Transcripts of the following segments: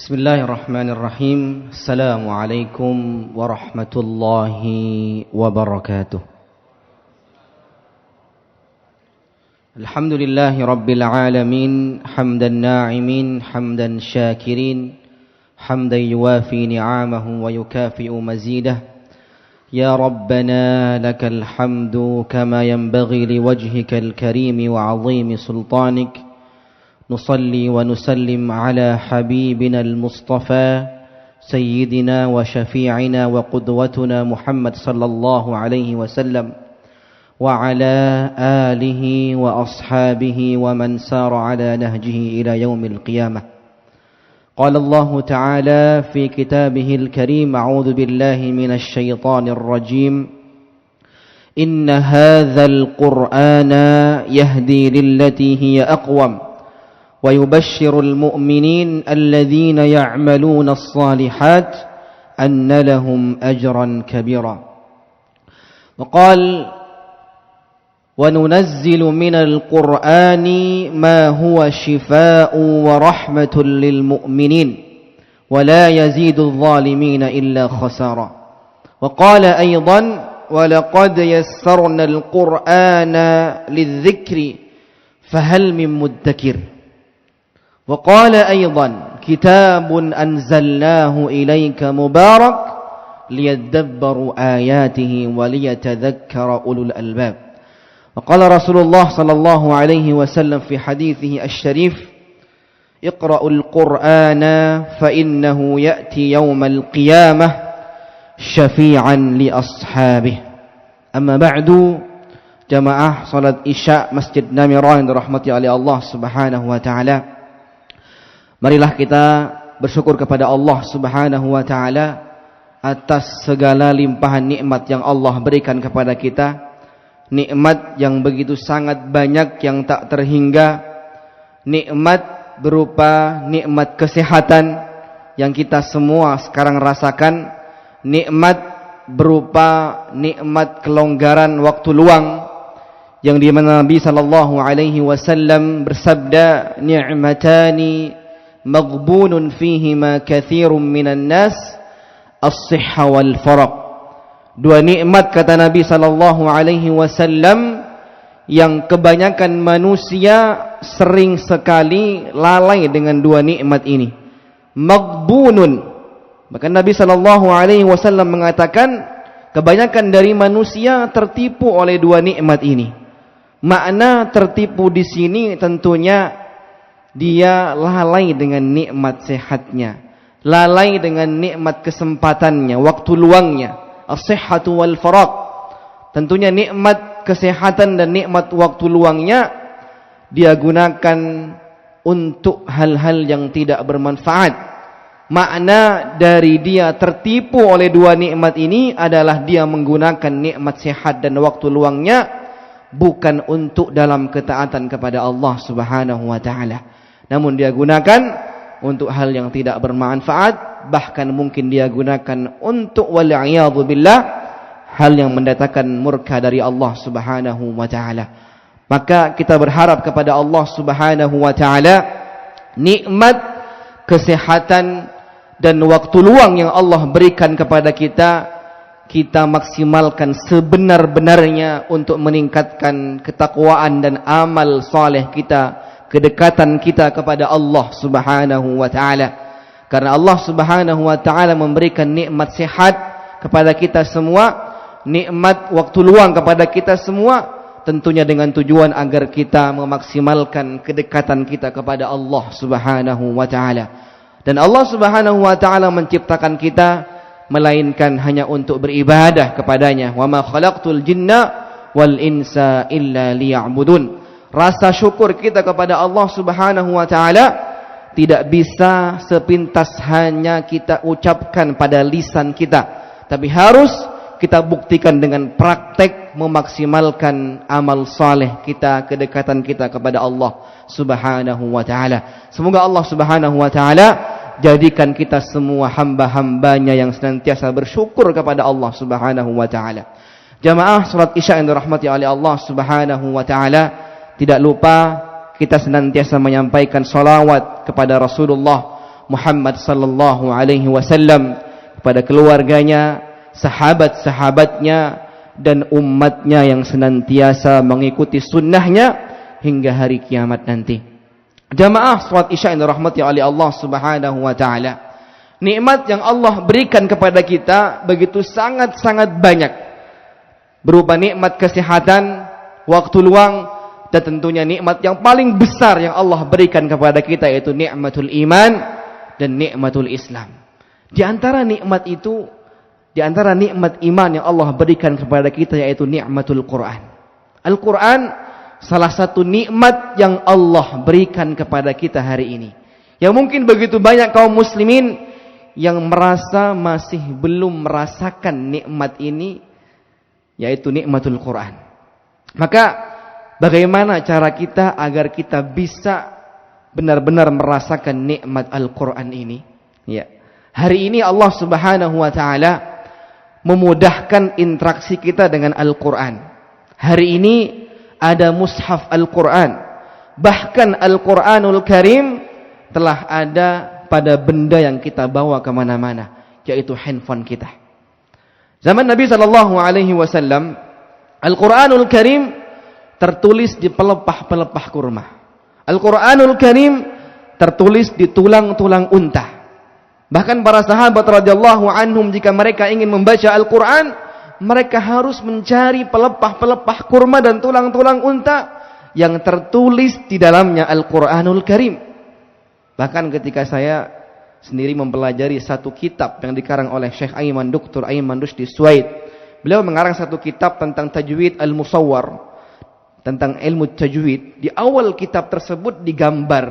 Bismillahirrahmanirrahim. Assalamualaikum warahmatullahi wabarakatuh. Alhamdulillahi rabbil alamin, hamdan na'imin, hamdan syakirin, hamdan yuwafi ni'amahu wa yukafi'u mazidah. Ya Rabbana lakal hamdu kama yanbaghi liwajhikal karimi wa 'azimi sultanik. نصلي ونسلم على حبيبنا المصطفى سيدنا وشفيعنا وقدوتنا محمد صلى الله عليه وسلم وعلى آله وأصحابه ومن سار على نهجه إلى يوم القيامة. قال الله تعالى في كتابه الكريم: أعوذ بالله من الشيطان الرجيم. إن هذا القرآن يهدي للتي هي أقوم ويبشر المؤمنين الذين يعملون الصالحات أن لهم أجرا كبيرا. وقال: وننزل من القرآن ما هو شفاء ورحمة للمؤمنين ولا يزيد الظالمين إلا خسارا. وقال أيضا: ولقد يسرنا القرآن للذكر فهل من مدكر. وقال أيضا: كتاب أنزلناه إليك مبارك ليدبروا آياته وليتذكر أولو الألباب. وقال رسول الله صلى الله عليه وسلم في حديثه الشريف: اقرأوا القرآن فإنه يأتي يوم القيامة شفيعا لأصحابه. أما بعد، jamaah salat Isya Masjid Namira yang dirahmati oleh Allah Subhanahu wa taala. Marilah kita bersyukur kepada Allah Subhanahu wa taala atas segala limpahan nikmat yang Allah berikan kepada kita. Nikmat yang begitu sangat banyak yang tak terhingga. Nikmat berupa nikmat kesehatan yang kita semua sekarang rasakan. Nikmat berupa nikmat kelonggaran waktu luang yang di mana Nabi sallallahu alaihi wasallam bersabda: ni'matani maghbunun fihima katsirun minan nas, as-sihha wal faraq. Dua nikmat, kata Nabi sallallahu alaihi wasallam, yang kebanyakan manusia sering sekali lalai dengan dua nikmat ini. Maghbunun, bahkan Nabi sallallahu alaihi wasallam mengatakan kebanyakan dari manusia tertipu oleh dua nikmat ini. Makna tertipu di sini tentunya dia lalai dengan nikmat sehatnya, lalai dengan nikmat kesempatannya, waktu luangnya. As-sihhatu wal faraq. Tentunya nikmat kesehatan dan nikmat waktu luangnya dia gunakan untuk hal-hal yang tidak bermanfaat. Makna dari dia tertipu oleh dua nikmat ini adalah dia menggunakan nikmat sehat dan waktu luangnya bukan untuk dalam ketaatan kepada Allah Subhanahu wa taala, namun dia gunakan untuk hal yang tidak bermanfaat, bahkan mungkin dia gunakan untuk wal'iyadzu billah hal yang mendatangkan murka dari Allah Subhanahu wa taala. Maka kita berharap kepada Allah Subhanahu wa taala nikmat kesehatan dan waktu luang yang Allah berikan kepada kita, kita maksimalkan sebenar-benarnya untuk meningkatkan ketakwaan dan amal saleh kita, kedekatan kita kepada Allah Subhanahu wa taala. Karena Allah Subhanahu wa taala memberikan nikmat sehat kepada kita semua, nikmat waktu luang kepada kita semua, tentunya dengan tujuan agar kita memaksimalkan kedekatan kita kepada Allah Subhanahu wa taala. Dan Allah Subhanahu wa taala menciptakan kita melainkan hanya untuk beribadah kepadanya. Wa ma khalaqtul jinna wal insa illa liya'budun. Rasa syukur kita kepada Allah Subhanahu wa taala tidak bisa sepintas hanya kita ucapkan pada lisan kita, tapi harus kita buktikan dengan praktek memaksimalkan amal saleh kita, kedekatan kita kepada Allah Subhanahu wa taala. Semoga Allah Subhanahu wa taala jadikan kita semua hamba-hambanya yang senantiasa bersyukur kepada Allah Subhanahu wa taala. Jamaah salat Isya yang dirahmati oleh Allah Subhanahu wa taala, tidak lupa kita senantiasa menyampaikan salawat kepada Rasulullah Muhammad sallallahu alaihi wasallam, kepada keluarganya, sahabat-sahabatnya, dan umatnya yang senantiasa mengikuti sunnahnya hingga hari kiamat nanti. Jamaah salat Isya yang dirahmati oleh Allah Subhanahu wa taala. Nikmat yang Allah berikan kepada kita begitu sangat-sangat banyak. Berupa nikmat kesehatan, waktu luang, dan tentunya nikmat yang paling besar yang Allah berikan kepada kita yaitu nikmatul iman dan nikmatul Islam. Di antara nikmat itu, di antara nikmat iman yang Allah berikan kepada kita yaitu nikmatul Quran. Al-Quran salah satu nikmat yang Allah berikan kepada kita hari ini. Yang mungkin begitu banyak kaum muslimin yang merasa masih belum merasakan nikmat ini, yaitu nikmatul Quran. Maka bagaimana cara kita agar kita bisa benar-benar merasakan nikmat Al-Quran ini? Ya. Hari ini Allah Subhanahu wa taala memudahkan interaksi kita dengan Al-Quran. Hari ini ada mushaf Al-Quran. Bahkan Al-Quranul Karim telah ada pada benda yang kita bawa kemana-mana, yaitu handphone kita. Zaman Nabi SAW, Al-Quranul Karim tertulis di pelepah-pelepah kurma. Al-Quranul Karim tertulis di tulang-tulang unta. Bahkan para sahabat radhiyallahu anhum jika mereka ingin membaca Al-Quran, mereka harus mencari pelepah-pelepah kurma dan tulang-tulang unta yang tertulis di dalamnya Al-Quranul Karim. Bahkan ketika saya sendiri mempelajari satu kitab yang dikarang oleh Syekh Aiman, Dr. Aiman Rusdi Suwaid. Beliau mengarang satu kitab tentang tajwid al-musawwar, tentang ilmu tajwid. Di awal kitab tersebut digambar,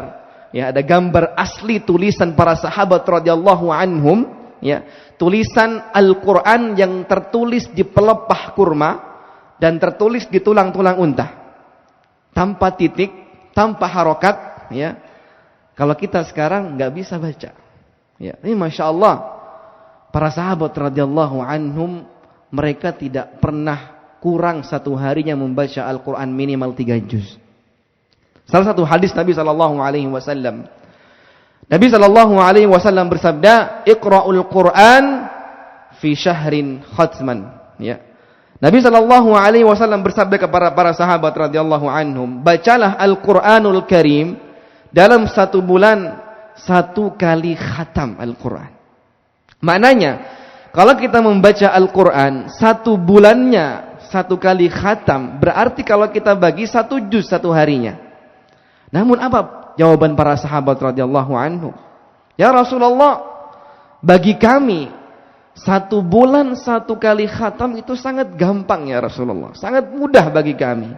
ya, ada gambar asli tulisan para sahabat radhiyallahu anhum, ya, tulisan Al-Quran yang tertulis di pelepah kurma dan tertulis di tulang-tulang unta, tanpa titik, tanpa harokat, ya. Kalau kita sekarang nggak bisa baca, ya, ini masya Allah, para sahabat radhiyallahu anhum mereka tidak pernah kurang satu harinya membaca Al-Quran minimal 3 juz. Salah satu hadis Nabi Sallallahu Alaihi Wasallam, Nabi Sallallahu Alaihi Wasallam bersabda, "Iqra'ul Quran fi syahrin khatman." Ya, Nabi Sallallahu Alaihi Wasallam bersabda kepada para sahabat radhiyallahu anhum, bacalah Al-Quranul Karim dalam 1 bulan 1 kali khatam Al-Quran. Maknanya, kalau kita membaca Al-Quran 1 bulannya 1 kali khatam, berarti kalau kita bagi 1 juz 1 harinya. Namun apa jawaban para sahabat radhiyallahu anhu? Ya Rasulullah, bagi kami 1 bulan 1 kali khatam itu sangat gampang ya Rasulullah, sangat mudah bagi kami.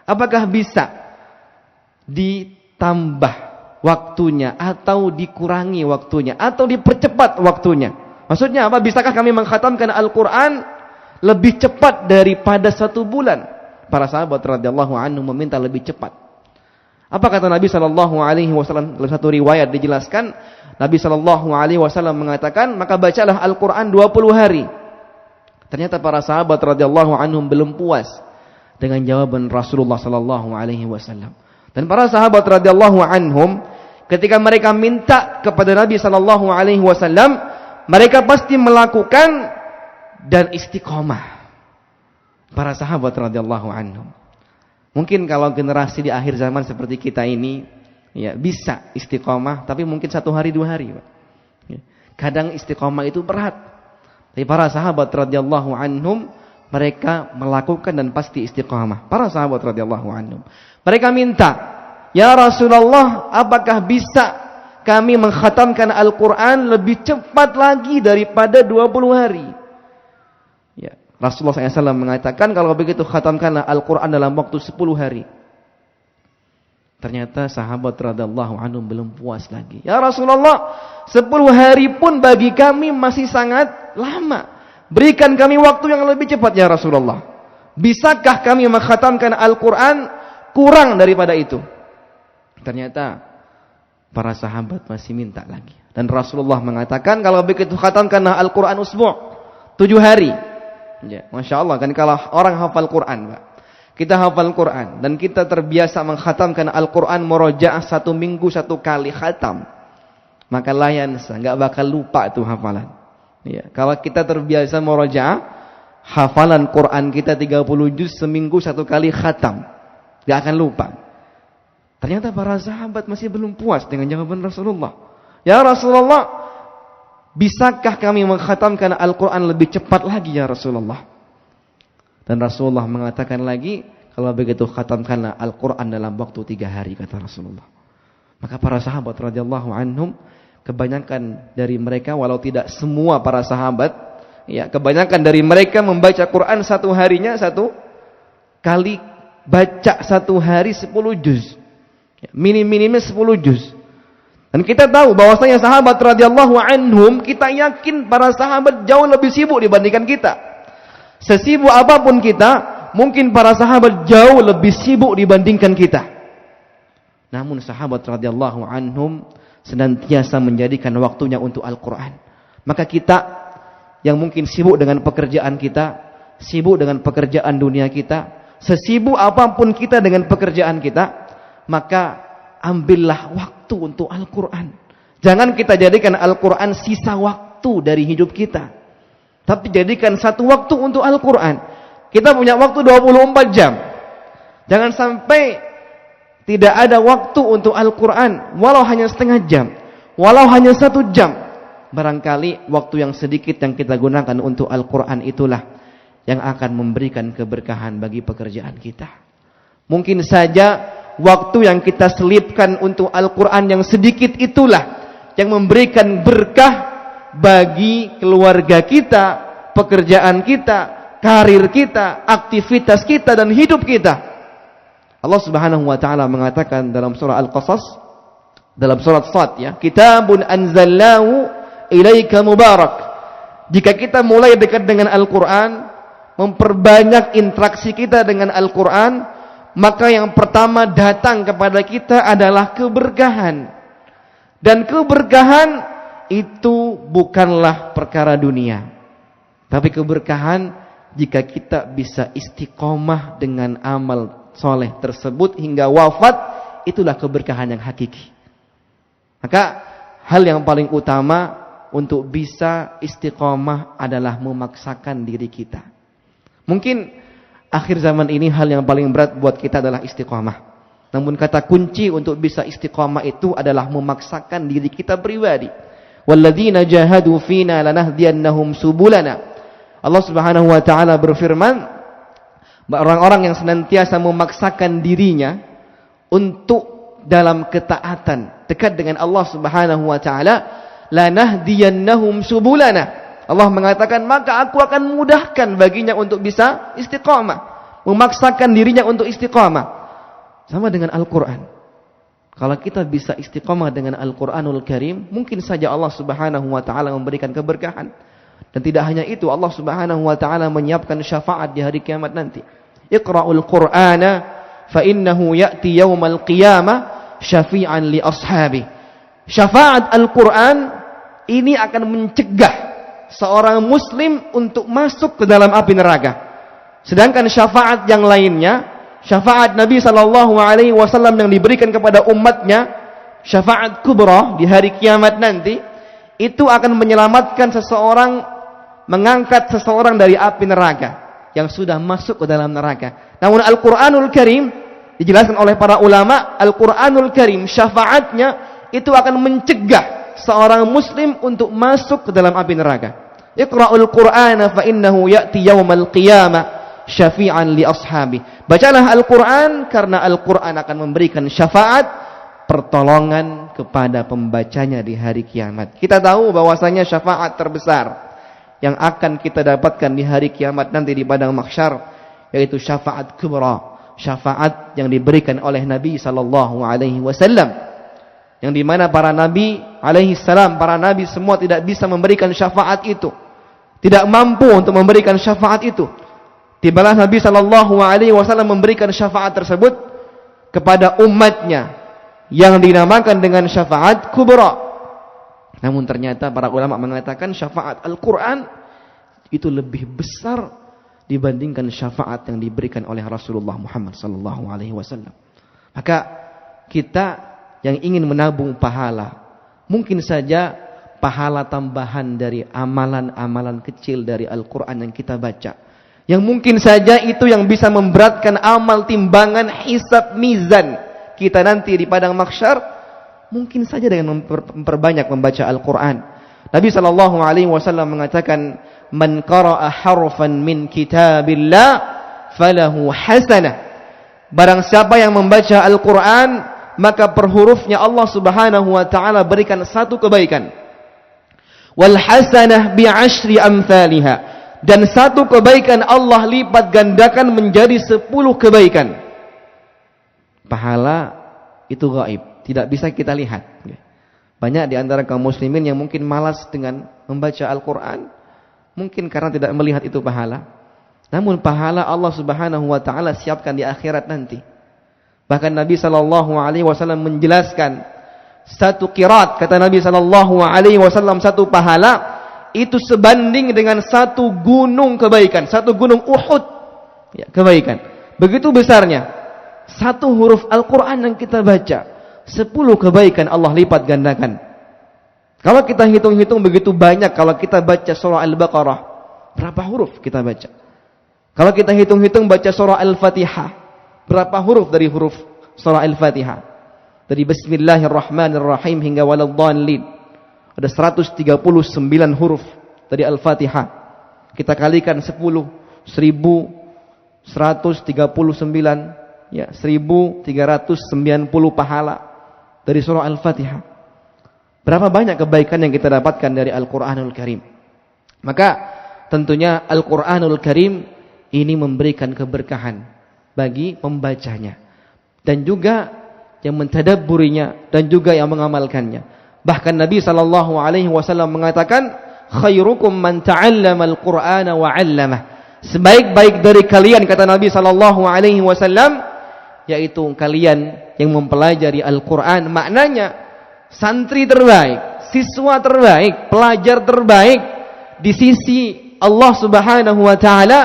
Apakah bisa ditambah waktunya atau dikurangi waktunya atau dipercepat waktunya? Maksudnya apa? Bisakah kami mengkhatamkan Al-Quran lebih cepat daripada 1 bulan? Para sahabat radhiyallahu anhu meminta lebih cepat. Apa kata Nabi sallallahu alaihi wasallam? Dalam satu riwayat dijelaskan, Nabi sallallahu alaihi wasallam mengatakan, maka bacalah Al-Quran 20 hari. Ternyata para sahabat radhiyallahu anhum belum puas dengan jawaban Rasulullah sallallahu alaihi wasallam. Dan para sahabat radhiyallahu anhum ketika mereka minta kepada Nabi sallallahu alaihi wasallam, mereka pasti melakukan dan istiqomah. Para sahabat radhiyallahu anhum. Mungkin kalau generasi di akhir zaman seperti kita ini, ya bisa istiqomah, tapi mungkin 1 hari 2 hari, Pak. Ya. Kadang istiqomah itu berat. Tapi para sahabat radhiyallahu anhum mereka melakukan dan pasti istiqomah. Para sahabat radhiyallahu anhum. Mereka minta, "Ya Rasulullah, apakah bisa kami mengkhatamkan Al-Quran lebih cepat lagi daripada 20 hari?" Ya, Rasulullah SAW mengatakan, kalau begitu khatamkanlah Al-Quran dalam waktu 10 hari. Ternyata sahabat radhiyallahu anhum belum puas lagi. "Ya Rasulullah, 10 hari pun bagi kami masih sangat lama. Berikan kami waktu yang lebih cepat ya Rasulullah. Bisakah kami mengkhatamkan Al-Quran kurang daripada itu?" Ternyata para sahabat masih minta lagi. Dan Rasulullah mengatakan, kalau begitu khatamkanlah Al-Quran usbu', 7 hari. Ya, Masya Allah, kan kalau orang hafal Quran, Pak, kita hafal Quran dan kita terbiasa mengkhatamkan Al-Quran murojaah 1 minggu 1 kali khatam, maka layansa, enggak bakal lupa tuh hafalan. Ya, kalau kita terbiasa murajaah, hafalan Quran kita 30 juz seminggu 1 kali khatam, enggak akan lupa. Ternyata para sahabat masih belum puas dengan jawaban Rasulullah. Ya Rasulullah, bisakah kami mengkhatamkan Al-Quran lebih cepat lagi ya Rasulullah? Dan Rasulullah mengatakan lagi, kalau begitu khatamkanlah Al-Quran dalam waktu 3 hari, kata Rasulullah. Maka para sahabat radhiyallahu anhum, kebanyakan dari mereka, walau tidak semua para sahabat, ya, kebanyakan dari mereka membaca Quran 1 harinya 1 kali baca 1 hari 10 juz. Ya, minim-minimnya 10 juz. Dan kita tahu bahwasanya sahabat radhiyallahu anhum, kita yakin para sahabat jauh lebih sibuk dibandingkan kita. Sesibuk apapun kita, mungkin para sahabat jauh lebih sibuk dibandingkan kita. Namun sahabat radhiyallahu anhum senantiasa menjadikan waktunya untuk Al-Quran. Maka kita yang mungkin sibuk dengan pekerjaan kita, sibuk dengan pekerjaan dunia kita, sesibuk apapun kita dengan pekerjaan kita, maka ambillah waktu untuk Al-Quran. Jangan kita jadikan Al-Quran sisa waktu dari hidup kita, tapi jadikan satu waktu untuk Al-Quran. Kita punya waktu 24 jam. Jangan sampai tidak ada waktu untuk Al-Quran, walau hanya setengah jam, walau hanya 1 jam. Barangkali waktu yang sedikit yang kita gunakan untuk Al-Quran itulah yang akan memberikan keberkahan bagi pekerjaan kita. Mungkin saja waktu yang kita selipkan untuk Al-Quran yang sedikit itulah yang memberikan berkah bagi keluarga kita, pekerjaan kita, karir kita, aktivitas kita, dan hidup kita. Allah Subhanahu wa taala mengatakan dalam surah Al-Qasas, dalam surat Sad, ya, kitabun anzalnahu ilaika mubarak. Jika kita mulai dekat dengan Al-Quran, memperbanyak interaksi kita dengan Al-Quran, maka yang pertama datang kepada kita adalah keberkahan. Dan keberkahan itu bukanlah perkara dunia, tapi keberkahan jika kita bisa istiqomah dengan amal soleh tersebut hingga wafat, itulah keberkahan yang hakiki. Maka hal yang paling utama untuk bisa istiqomah adalah memaksakan diri kita. Mungkin akhir zaman ini hal yang paling berat buat kita adalah istiqomah. Namun kata kunci untuk bisa istiqomah itu adalah memaksakan diri kita pribadi. Walladzina jahadu fina lanahdiyannahum subulana. Allah Subhanahu wa taala berfirman, orang-orang yang senantiasa memaksakan dirinya untuk dalam ketaatan, dekat dengan Allah Subhanahu wa taala, lanahdiyannahum subulana. Allah mengatakan, maka aku akan mudahkan baginya untuk bisa istiqamah, memaksakan dirinya untuk istiqamah. Sama dengan Al-Quran. Kalau kita bisa istiqamah dengan Al-Quranul Karim, mungkin saja Allah Subhanahu wa taala memberikan keberkahan. Dan tidak hanya itu, Allah Subhanahu wa taala menyiapkan syafaat di hari kiamat nanti. Iqra'ul Qur'ana fa innahu ya'ti yaumal qiyamah syafi'an li ashabi. Syafaat Al-Quran ini akan mencegah seorang muslim untuk masuk ke dalam api neraka. Sedangkan syafaat yang lainnya, syafaat Nabi SAW yang diberikan kepada umatnya, syafaat kubra di hari kiamat nanti, itu akan menyelamatkan seseorang, mengangkat seseorang dari api neraka yang sudah masuk ke dalam neraka. Namun Al-Quranul Karim, dijelaskan oleh para ulama, Al-Quranul Karim syafaatnya itu akan mencegah seorang muslim untuk masuk ke dalam api neraka. Iqra'ul Qur'ana fa innahu ya'ti yaumal qiyamah syafi'an li ashabi. Bacalah Al-Quran karena Al-Quran akan memberikan syafaat, pertolongan kepada pembacanya di hari kiamat. Kita tahu bahwasanya syafaat terbesar yang akan kita dapatkan di hari kiamat nanti di padang mahsyar, yaitu syafaat kubra, syafaat yang diberikan oleh Nabi sallallahu alaihi wasallam, yang dimana para nabi alaihi salam, para nabi semua tidak bisa memberikan syafaat itu, tidak mampu untuk memberikan syafaat itu. Tibalah Nabi SAW memberikan syafaat tersebut kepada umatnya yang dinamakan dengan syafaat kubra. Namun ternyata para ulama mengatakan syafaat Al-Quran itu lebih besar dibandingkan syafaat yang diberikan oleh Rasulullah Muhammad SAW. Maka kita yang ingin menabung pahala, Mungkin saja pahala tambahan dari amalan-amalan kecil dari Al-Quran yang kita baca. Yang mungkin saja itu yang bisa memberatkan amal timbangan hisab mizan kita nanti di padang mahsyar. Mungkin saja dengan memperbanyak membaca Al-Quran. Nabi SAW mengatakan, "Man qara'a harfan min kitabillah falahu hasanah." Barang siapa yang membaca Al-Quran, maka per hurufnya Allah Subhanahu wa taala berikan satu kebaikan. Wal hasanah bi 'ashri amsalha. Dan satu kebaikan Allah lipat gandakan menjadi 10 kebaikan. Pahala itu gaib, tidak bisa kita lihat. Banyak di antara kaum muslimin yang mungkin malas dengan membaca Al-Quran, mungkin karena tidak melihat itu pahala. Namun pahala Allah Subhanahu wa taala siapkan di akhirat nanti. Bahkan Nabi SAW menjelaskan, satu qiraat, kata Nabi SAW, satu pahala itu sebanding dengan satu gunung kebaikan, satu gunung Uhud, ya, kebaikan. Begitu besarnya satu huruf Al-Quran yang kita baca, 10 kebaikan Allah lipat gandakan. Kalau kita hitung-hitung begitu banyak, kalau kita baca surah Al-Baqarah, berapa huruf kita baca? Kalau kita hitung-hitung baca surah Al-Fatihah, berapa huruf dari huruf surah Al-Fatihah? Dari Bismillahirrahmanirrahim hingga Waladhdallin. Ada 139 huruf dari Al-Fatihah. Kita kalikan 10, 1139, ya, 1390 pahala dari surah Al-Fatihah. Berapa banyak kebaikan yang kita dapatkan dari Al-Quranul Karim. Maka tentunya Al-Quranul Karim ini memberikan keberkahan bagi pembacanya, dan juga yang mentadabburinya, dan juga yang mengamalkannya. Bahkan Nabi SAW mengatakan, khairukum man ta'allama al-Qur'ana wa 'allamah. Sebaik-baik dari kalian, kata Nabi SAW, yaitu kalian yang mempelajari Al-Quran. Maknanya santri terbaik, siswa terbaik, pelajar terbaik di sisi Allah Subhanahu wa taala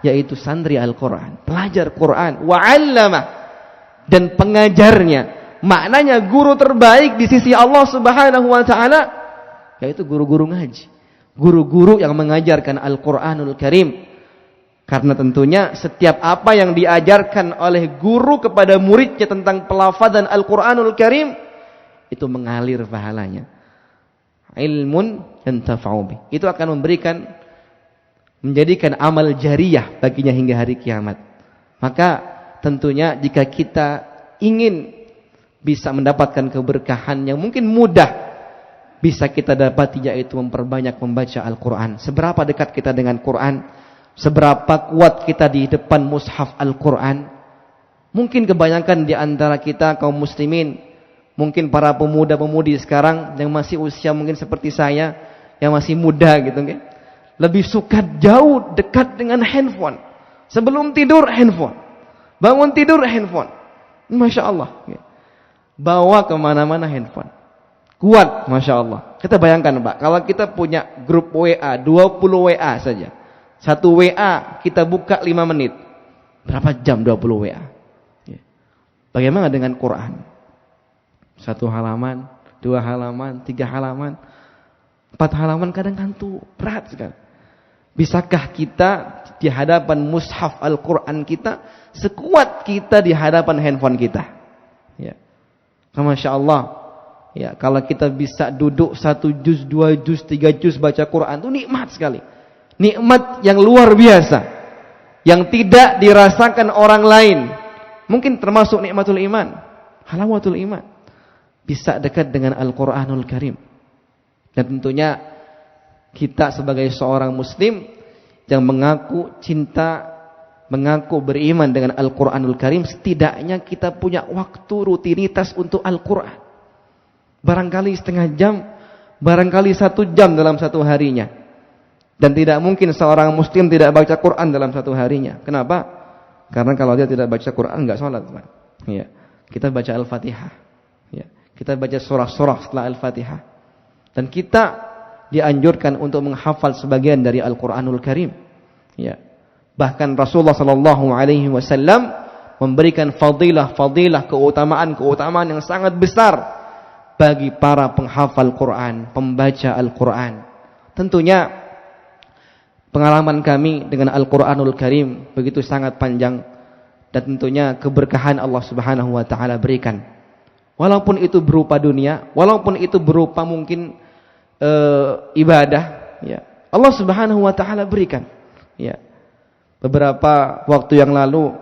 yaitu santri Al-Quran, pelajar Quran, wa 'allamah, dan pengajarnya. Maknanya guru terbaik di sisi Allah Subhanahu wa taala yaitu guru-guru ngaji, guru-guru yang mengajarkan Al-Qur'anul Karim. Karena tentunya setiap apa yang diajarkan oleh guru kepada muridnya tentang pelafadzan Al-Qur'anul Karim itu mengalir pahalanya. Ilmun yantafa'u bih. Itu akan menjadikan amal jariyah baginya hingga hari kiamat. Maka tentunya jika kita ingin bisa mendapatkan keberkahan yang mungkin mudah bisa kita dapati, yaitu memperbanyak membaca Al-Quran. Seberapa dekat kita dengan Quran, seberapa kuat kita di depan mushaf Al-Quran. Mungkin kebanyakan di antara kita kaum muslimin, mungkin para pemuda-pemudi sekarang yang masih usia mungkin seperti saya, yang masih muda gitu kan, lebih suka jauh dekat dengan handphone. Sebelum tidur handphone, bangun tidur handphone. Masya Allah, bawa kemana-mana handphone. Kuat, Masya Allah. Kita bayangkan Pak, kalau kita punya grup WA, 20 WA saja. Satu WA kita buka 5 menit. Berapa jam 20 WA? Bagaimana dengan Quran? 1 halaman, 2 halaman, 3 halaman, 4 halaman, kadang ngantuk, berat sekali. Bisakah kita di hadapan mushaf Al-Quran kita sekuat kita di hadapan handphone kita? Ya. Masya Allah, ya, kalau kita bisa duduk 1 juz, 2 juz, 3 juz baca Quran itu nikmat sekali. Nikmat yang luar biasa, yang tidak dirasakan orang lain. Mungkin termasuk nikmatul iman, halawatul iman. Bisa dekat dengan Al-Quranul Karim. Dan tentunya kita sebagai seorang muslim yang mengaku cinta, mengaku beriman dengan Al-Quranul Karim, setidaknya kita punya waktu rutinitas untuk Al-Quran. Barangkali setengah jam, barangkali 1 jam dalam satu harinya. Dan tidak mungkin seorang muslim tidak baca Quran dalam satu harinya. Kenapa? Karena kalau dia tidak baca Quran, enggak sholat. Ya. Kita baca Al-Fatihah. Ya. Kita baca surah-surah setelah Al-Fatihah. Dan kita dianjurkan untuk menghafal sebagian dari Al-Quranul Karim. Ya. Bahkan Rasulullah SAW memberikan fadilah, keutamaan yang sangat besar bagi para penghafal Quran, pembaca Al-Quran. Tentunya pengalaman kami dengan Al-Quranul Karim begitu sangat panjang, dan tentunya keberkahan Allah Subhanahu wa taala berikan. Walaupun itu berupa dunia, walaupun itu berupa mungkin ibadah, ya. Allah Subhanahu wa taala berikan. Ya. Beberapa waktu yang lalu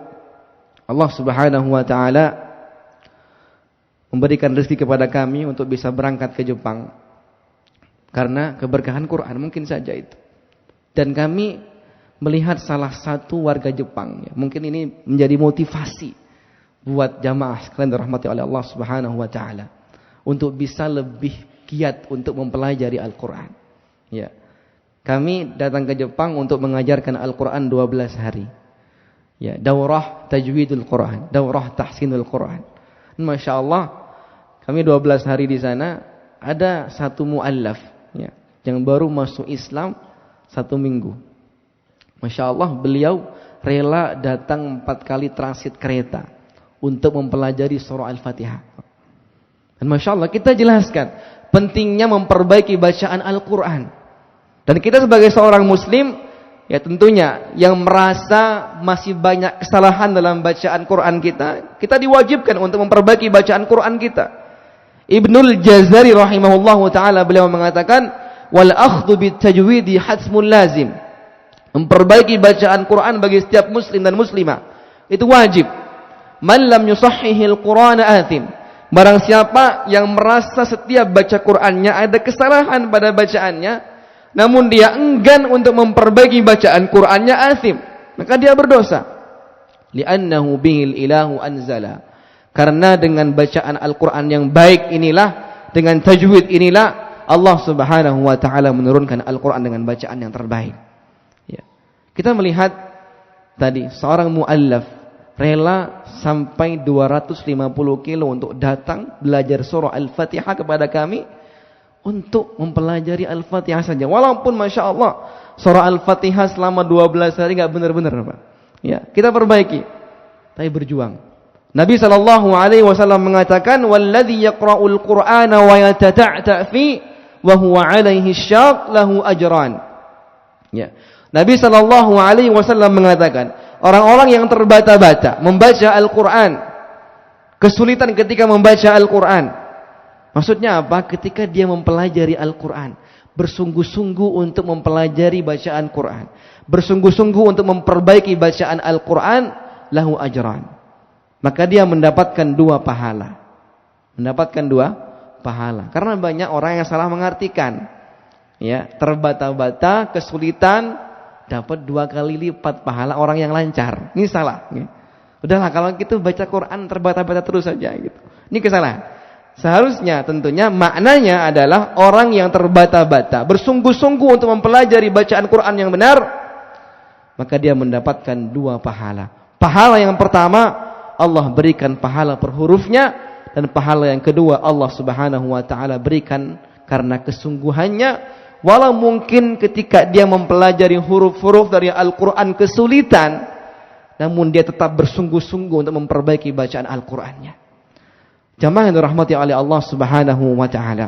Allah Subhanahu wa taala memberikan rezeki kepada kami untuk bisa berangkat ke Jepang. Karena keberkahan Quran, mungkin saja itu. Dan kami melihat salah satu warga Jepang, ya. Mungkin ini menjadi motivasi buat jamaah sekalian dirahmati oleh Allah Subhanahu wa taala untuk bisa lebih giat untuk mempelajari Al-Qur'an. Ya. Kami datang ke Jepang untuk mengajarkan Al-Qur'an 12 hari. Ya, daurah tajwidul Qur'an, daurah tahsinul Qur'an. Masya Allah, kami 12 hari di sana, ada satu muallaf, ya, yang baru masuk Islam 1 minggu. Masya Allah, beliau rela datang 4 kali transit kereta untuk mempelajari surah Al-Fatihah. Dan Masya Allah, kita jelaskan pentingnya memperbaiki bacaan Al-Quran. Dan kita sebagai seorang muslim, ya tentunya yang merasa masih banyak kesalahan dalam bacaan Quran kita diwajibkan untuk memperbaiki bacaan Quran kita. Ibnul Jazari rahimahullahu taala beliau mengatakan, wal akhdhu bit tajwidi hatmul lazim. Memperbaiki bacaan Quran bagi setiap muslim dan muslimah itu wajib. Man lam yusahhihil Qur'ana athim. Barang siapa yang merasa setiap baca Qur'annya ada kesalahan pada bacaannya, namun dia enggan untuk memperbaiki bacaan Qur'annya, athim, maka dia berdosa. Li'annahu bihil ilahu anzala. Karena dengan bacaan Al-Qur'an yang baik inilah, dengan tajwid inilah, Allah Subhanahu wa taala menurunkan Al-Qur'an dengan bacaan yang terbaik. Ya. Kita melihat tadi seorang muallaf rela sampai 250 kilo untuk datang belajar surah Al-Fatihah kepada kami, untuk mempelajari Al-Fatihah saja. Walaupun Masya Allah surah Al-Fatihah selama 12 hari gak benar-benar, Pak. Ya, kita perbaiki, tapi berjuang. Nabi SAW mengatakan, "Walladzi yaqra'ul Qur'ana wa yatata'ta fi wa huwa 'alaihi syaq lahu ajran." Ya. Nabi SAW mengatakan, orang-orang yang terbata-bata membaca Al-Quran, kesulitan ketika membaca Al-Quran. Maksudnya apa? Ketika dia mempelajari Al-Quran, bersungguh-sungguh untuk mempelajari bacaan Quran, bersungguh-sungguh untuk memperbaiki bacaan Al-Quran, lahu ajran. Maka dia mendapatkan 2 pahala. Mendapatkan 2 pahala. Karena banyak orang yang salah mengartikan. Ya, terbata-bata, kesulitan, dapat 2 kali lipat pahala orang yang lancar. Ini salah. Ya. Udahlah, kalau gitu baca Quran terbata-bata terus saja gitu. Ini kesalahan. Seharusnya tentunya maknanya adalah orang yang terbata-bata, bersungguh-sungguh untuk mempelajari bacaan Quran yang benar, maka dia mendapatkan 2 pahala. Pahala yang pertama, Allah berikan pahala per hurufnya, dan pahala yang kedua Allah Subhanahu wa taala berikan karena kesungguhannya. Walau mungkin ketika dia mempelajari huruf-huruf dari Al-Qur'an kesulitan, namun dia tetap bersungguh-sungguh untuk memperbaiki bacaan Al-Qur'annya. Jamaah yang dirahmati oleh Allah Subhanahu wa taala.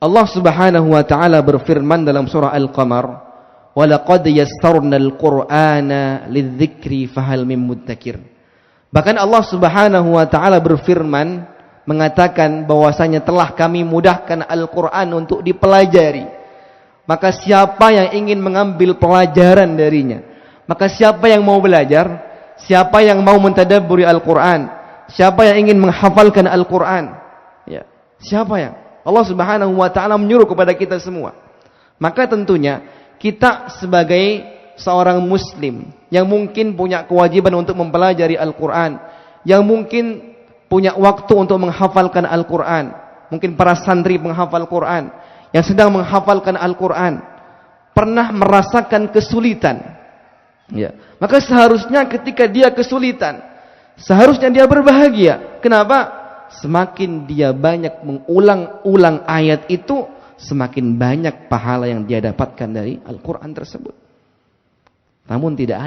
Allah Subhanahu wa taala berfirman dalam surah Al-Qamar, "Wa laqad yassarnal Qur'ana lidzikri fahal mim mudzakir." Bahkan Allah Subhanahu wa taala berfirman mengatakan bahwasanya telah kami mudahkan Al-Qur'an untuk dipelajari. Maka siapa yang ingin mengambil pelajaran darinya, maka siapa yang mau belajar, siapa yang mau mentadabburi Al-Qur'an, siapa yang ingin menghafalkan Al-Qur'an, ya, siapa yang Allah Subhanahu wa taala menyuruh kepada kita semua. Maka tentunya kita sebagai seorang muslim yang mungkin punya kewajiban untuk mempelajari Al-Qur'an, yang mungkin punya waktu untuk menghafalkan Al-Qur'an, mungkin para santri penghafal Qur'an yang sedang menghafalkan Al-Qur'an pernah merasakan kesulitan, ya, maka seharusnya ketika dia kesulitan, seharusnya dia berbahagia. Kenapa? Semakin dia banyak mengulang-ulang ayat itu, semakin banyak pahala yang dia dapatkan dari Al-Qur'an tersebut. Namun tidak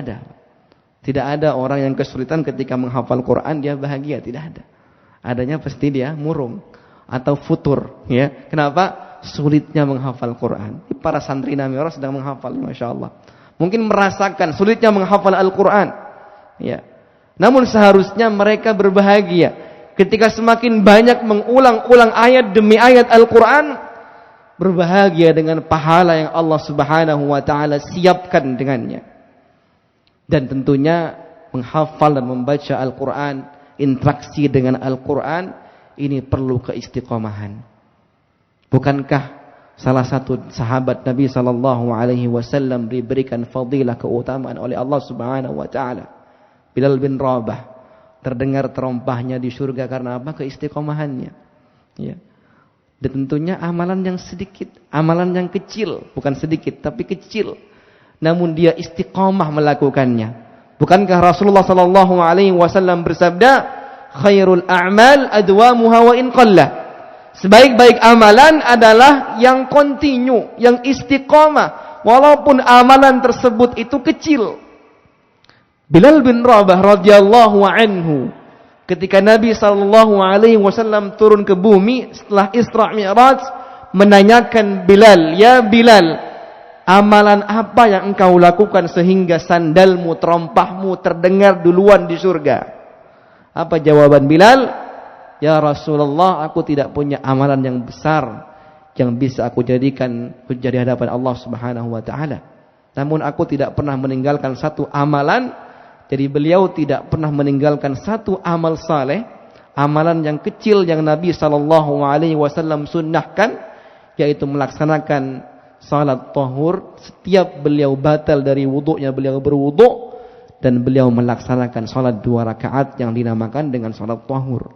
ada orang yang kesulitan ketika menghafal Quran dia bahagia, tidak ada. Adanya pasti dia murung. atau futur, ya. Kenapa? Sulitnya menghafal Quran. Para santri Namiorah sedang menghafal, Masya Allah. Mungkin merasakan sulitnya menghafal Al-Quran, ya. Namun seharusnya mereka berbahagia ketika semakin banyak mengulang-ulang ayat demi ayat Al-Quran, berbahagia dengan pahala yang Allah Subhanahu wa taala siapkan dengannya. Dan tentunya menghafal dan membaca Al-Quran, interaksi dengan Al-Quran, ini perlu keistiqomahan. Bukankah salah satu sahabat Nabi sallallahu alaihi wasallam diberikan fadilah keutamaan oleh Allah Subhanahu wa taala? Bilal bin Rabah terdengar terompahnya di surga karena apa? Keistiqomahannya. Ya. Dan tentunya amalan yang sedikit, amalan yang kecil, bukan sedikit tapi kecil. Namun dia istiqomah melakukannya. Bukankah Rasulullah sallallahu alaihi wasallam bersabda, "Khairul a'mal adwamuha wa in qalla." Sebaik-baik amalan adalah yang kontinu, yang istiqomah, walaupun amalan tersebut itu kecil. Bilal bin Rabah radhiyallahu anhu, ketika Nabi sallallahu alaihi wasallam turun ke bumi setelah Isra Mi'raj, menanyakan Bilal, "Ya Bilal, amalan apa yang engkau lakukan sehingga sandalmu, terompahmu terdengar duluan di surga?" Apa jawaban Bilal? "Ya Rasulullah, aku tidak punya amalan yang besar yang bisa aku jadikan hujjah di hadapan Allah Subhanahu wa taala. Namun aku tidak pernah meninggalkan satu amalan." Jadi beliau tidak pernah meninggalkan satu amal saleh, amalan yang kecil yang Nabi sallallahu alaihi wasallam sunnahkan, yaitu melaksanakan salat tahur. Setiap beliau batal dari wudunya, beliau berwudu dan beliau melaksanakan salat 2 rakaat yang dinamakan dengan salat tahur.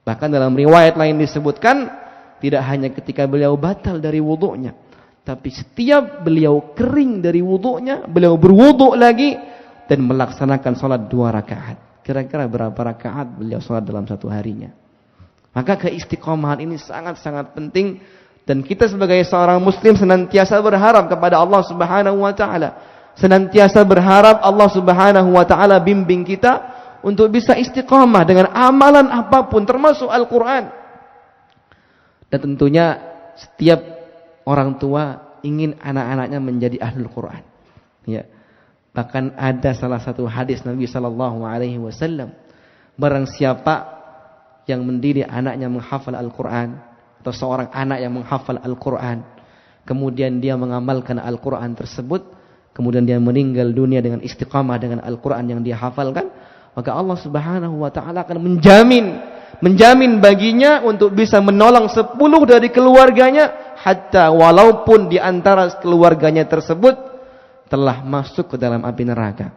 Bahkan dalam riwayat lain disebutkan, tidak hanya ketika beliau batal dari wudunya, tapi setiap beliau kering dari wudunya, beliau berwudu lagi dan melaksanakan salat 2 rakaat. Kira-kira berapa rakaat beliau salat dalam satu harinya? Maka keistiqomahan ini sangat-sangat penting, dan kita sebagai seorang muslim senantiasa berharap kepada Allah Subhanahu wa taala. Senantiasa berharap Allah Subhanahu wa taala bimbing kita untuk bisa istiqomah dengan amalan apapun, termasuk Al-Quran. Dan tentunya setiap orang tua ingin anak-anaknya menjadi ahlul Quran. Ya. Bahkan ada salah satu hadis Nabi sallallahu alaihi wasallam, barang siapa yang mendidik anaknya menghafal Al-Quran, atau seorang anak yang menghafal Al-Quran, kemudian dia mengamalkan Al-Quran tersebut, kemudian dia meninggal dunia dengan istiqamah dengan Al-Quran yang dia hafalkan, maka Allah Subhanahu wa taala akan menjamin baginya untuk bisa menolong 10 dari keluarganya, hatta walaupun di antara keluarganya tersebut telah masuk ke dalam api neraka.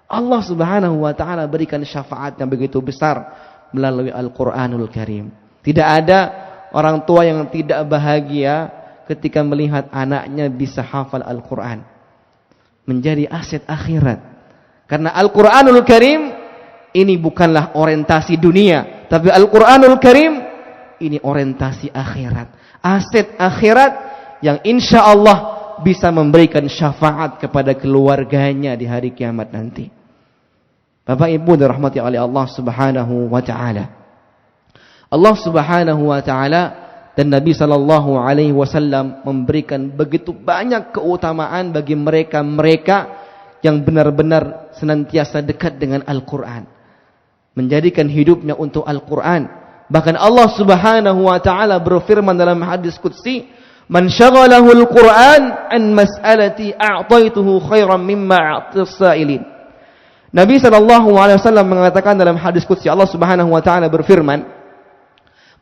Allah Subhanahu wa taala berikan syafaat yang begitu besar melalui Al-Qur'anul Karim. Tidak ada orang tua yang tidak bahagia ketika melihat anaknya bisa hafal Al-Qur'an. Menjadi aset akhirat. Karena Al-Qur'anul Karim ini bukanlah orientasi dunia, tapi Al-Qur'anul Karim ini orientasi akhirat. Aset akhirat yang insya Allah bisa memberikan syafaat kepada keluarganya di hari kiamat nanti. Bapak Ibu dirahmati oleh Allah Subhanahu wa taala. Allah Subhanahu wa taala dan Nabi sallallahu alaihi wasallam memberikan begitu banyak keutamaan bagi mereka-mereka yang benar-benar senantiasa dekat dengan Al-Qur'an, menjadikan hidupnya untuk Al-Qur'an. Bahkan Allah Subhanahu wa taala berfirman dalam hadis qudsi, "Man syaghalahu al-Qur'an an mas'alati a'taituhu khairan mimma a'tis sa'ilin." Nabi sallallahu alaihi wasallam mengatakan dalam hadis qudsi, Allah Subhanahu wa taala berfirman,